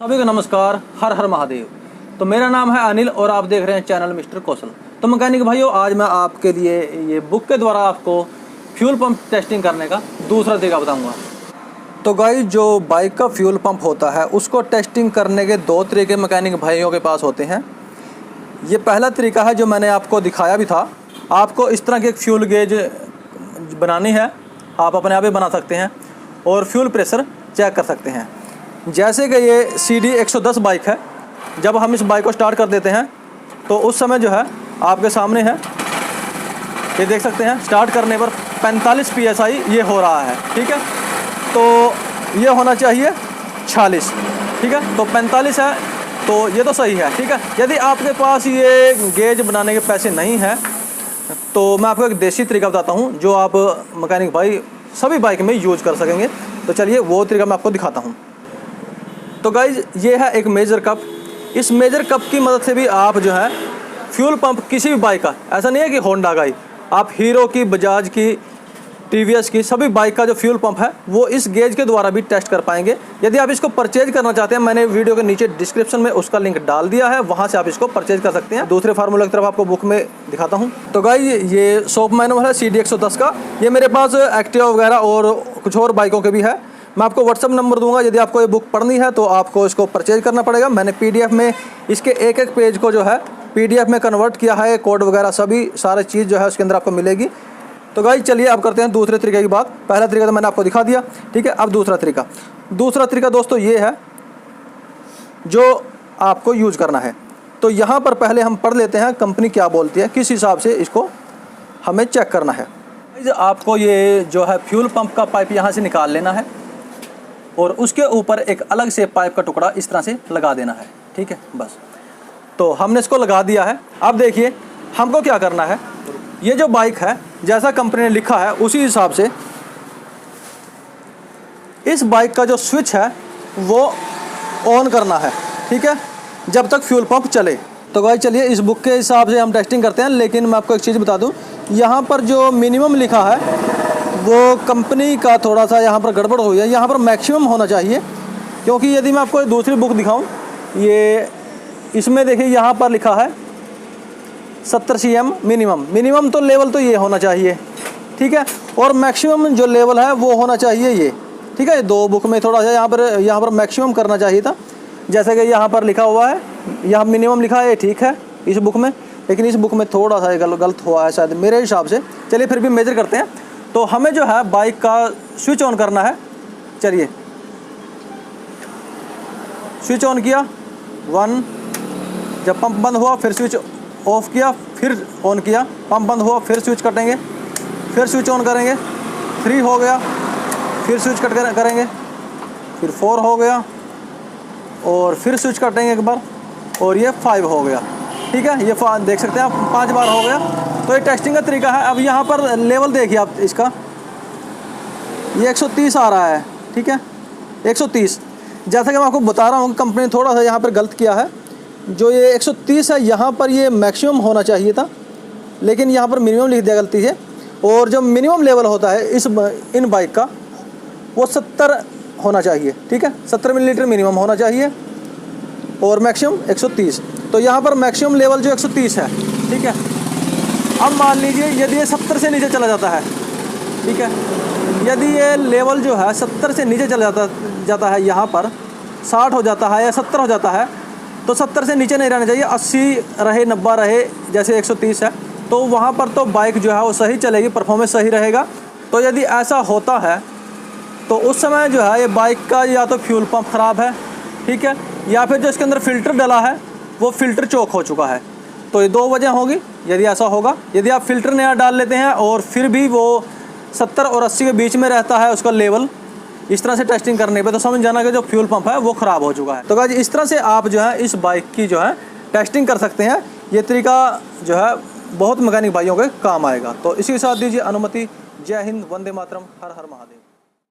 सभी को नमस्कार, हर हर महादेव। तो मेरा नाम है अनिल और आप देख रहे हैं चैनल मिस्टर कौशल। तो मैकेनिक भाइयों, आज मैं आपके लिए ये बुक के द्वारा आपको फ्यूल पंप टेस्टिंग करने का दूसरा तरीका बताऊंगा। तो गाइस, जो बाइक का फ्यूल पंप होता है उसको टेस्टिंग करने के दो तरीके मैकेनिक भाइयों के पास होते हैं। ये पहला तरीका है जो मैंने आपको दिखाया भी था। आपको इस तरह की एक फ्यूल गेज बनानी है, आप अपने आप ही बना सकते हैं और फ्यूल प्रेशर चेक कर सकते हैं। जैसे कि ये CD 110 बाइक है, जब हम इस बाइक को स्टार्ट कर देते हैं तो उस समय जो है आपके सामने है, ये देख सकते हैं स्टार्ट करने पर 45 PSI ये हो रहा है। ठीक है, तो ये होना चाहिए 46। ठीक है, तो 45 है तो ये तो सही है। ठीक है, यदि आपके पास ये गेज बनाने के पैसे नहीं हैं तो मैं आपको एक देसी तरीका बताता हूँ जो आप मैकेनिक भाई सभी बाइक में यूज कर सकेंगे। तो चलिए वो तरीका मैं आपको दिखाता हूँ। तो गाइज, ये है एक मेजर कप। इस मेजर कप की मदद से भी आप जो है फ्यूल पंप किसी भी बाइक का, ऐसा नहीं है कि होंडा का ही, आप हीरो की, बजाज की, TVS की सभी बाइक का जो फ्यूल पंप है वो इस गेज के द्वारा भी टेस्ट कर पाएंगे। यदि आप इसको परचेज करना चाहते हैं, मैंने वीडियो के नीचे डिस्क्रिप्शन में उसका लिंक डाल दिया है, वहाँ से आप इसको परचेज कर सकते हैं। दूसरे फार्मूला की तरफ आपको बुक में दिखाता हूँ। तो गाइज, ये शॉप मैनुअल है CD 110 का। ये मेरे पास एक्टिवा वगैरह और कुछ और बाइकों के भी है। मैं आपको व्हाट्सअप नंबर दूंगा, यदि आपको ये बुक पढ़नी है तो आपको इसको परचेज करना पड़ेगा। मैंने PDF में इसके एक एक पेज को जो है PDF में कन्वर्ट किया है, कोड वगैरह सभी सारी चीज़ जो है उसके अंदर आपको मिलेगी। तो गाइस, चलिए अब करते हैं दूसरे तरीके की बात। पहला तरीका तो मैंने आपको दिखा दिया। ठीक है, अब दूसरा तरीका दोस्तों ये है जो आपको यूज करना है। तो यहाँ पर पहले हम पढ़ लेते हैं कंपनी क्या बोलती है, किस हिसाब से इसको हमें चेक करना है। आपको ये जो है फ्यूल पंप का पाइप यहाँ से निकाल लेना है और उसके ऊपर एक अलग से पाइप का टुकड़ा इस तरह से लगा देना है। ठीक है, बस। तो हमने इसको लगा दिया है। अब देखिए हमको क्या करना है। ये जो बाइक है, जैसा कंपनी ने लिखा है उसी हिसाब से इस बाइक का जो स्विच है वो ऑन करना है। ठीक है, जब तक फ्यूल पंप चले। तो गाइस, चलिए इस बुक के हिसाब से हम टेस्टिंग करते हैं। लेकिन मैं आपको एक चीज़ बता दूं, यहाँ पर जो मिनिमम लिखा है वो कंपनी का थोड़ा सा यहाँ पर गड़बड़ हुई है। यहाँ पर मैक्सिमम होना चाहिए, क्योंकि यदि मैं आपको दूसरी बुक दिखाऊं, ये इसमें देखिए यहाँ पर लिखा है 70 CM मिनिमम तो लेवल तो ये होना चाहिए। ठीक है, और मैक्सिमम जो लेवल है वो होना चाहिए ये। ठीक है, दो बुक में थोड़ा सा यहाँ पर मैक्सिमम करना चाहिए था। जैसे कि यहाँ पर लिखा हुआ है, यहाँ मिनिमम लिखा है, ठीक है इस बुक में, लेकिन इस बुक में थोड़ा सा गलत हुआ है शायद मेरे हिसाब से। चलिए फिर भी मेजर करते हैं। तो हमें जो है बाइक का स्विच ऑन करना है। चलिए, स्विच ऑन किया 1, जब पंप बंद हुआ फिर स्विच ऑफ किया, फिर ऑन किया, पंप बंद हुआ फिर स्विच कटेंगे, फिर स्विच ऑन करेंगे, 3 हो गया, फिर स्विच कट करेंगे, फिर 4 हो गया और फिर स्विच कटेंगे एक बार और ये 5 हो गया। ठीक है, ये देख सकते हैं आप 5 बार हो गया। तो ये टेस्टिंग का तरीका है। अब यहाँ पर लेवल देखिए आप इसका, ये 130 आ रहा है। ठीक है, 130। जैसा कि मैं आपको बता रहा हूँ कंपनी ने थोड़ा सा यहाँ पर गलत किया है। जो ये 130 है यहाँ पर ये मैक्सिमम होना चाहिए था, लेकिन यहाँ पर मिनिमम लिख दिया गलती से। और जो मिनिमम लेवल होता है इन बाइक का वो 70 होना चाहिए। ठीक है, 70 मिलीलीटर मिनिमम होना चाहिए और मैक्सिमम 130। तो यहाँ पर मैक्सिमम लेवल जो 130 है। ठीक है, अब मान लीजिए यदि ये 70 से नीचे चला जाता है। ठीक है, यदि ये लेवल जो है 70 से नीचे चला जाता है, यहाँ पर 60 हो जाता है या 70 हो जाता है, तो 70 से नीचे नहीं रहना चाहिए, 80 रहे, 90 रहे, जैसे 130 है, तो वहाँ पर तो बाइक जो है वो सही चलेगी, परफॉर्मेंस सही रहेगा। तो यदि ऐसा होता है तो उस समय जो है ये बाइक का या तो फ्यूल पंप ख़राब है, ठीक है, या फिर जो इसके अंदर फ़िल्टर डला है वो फ़िल्टर चोक हो चुका है। तो ये 2 वजह होगी यदि ऐसा होगा। यदि आप फ़िल्टर नया डाल लेते हैं और फिर भी वो 70 और 80 के बीच में रहता है उसका लेवल, इस तरह से टेस्टिंग करने पे तो समझ जाना कि जो फ्यूल पंप है वो ख़राब हो चुका है। तो गाइस, इस तरह से आप जो है इस बाइक की जो है टेस्टिंग कर सकते हैं। ये तरीका जो है बहुत मैकेनिक भाइयों के काम आएगा। तो इसी के साथ दीजिए अनुमति। जय हिंद, वंदे मातरम, हर हर महादेव।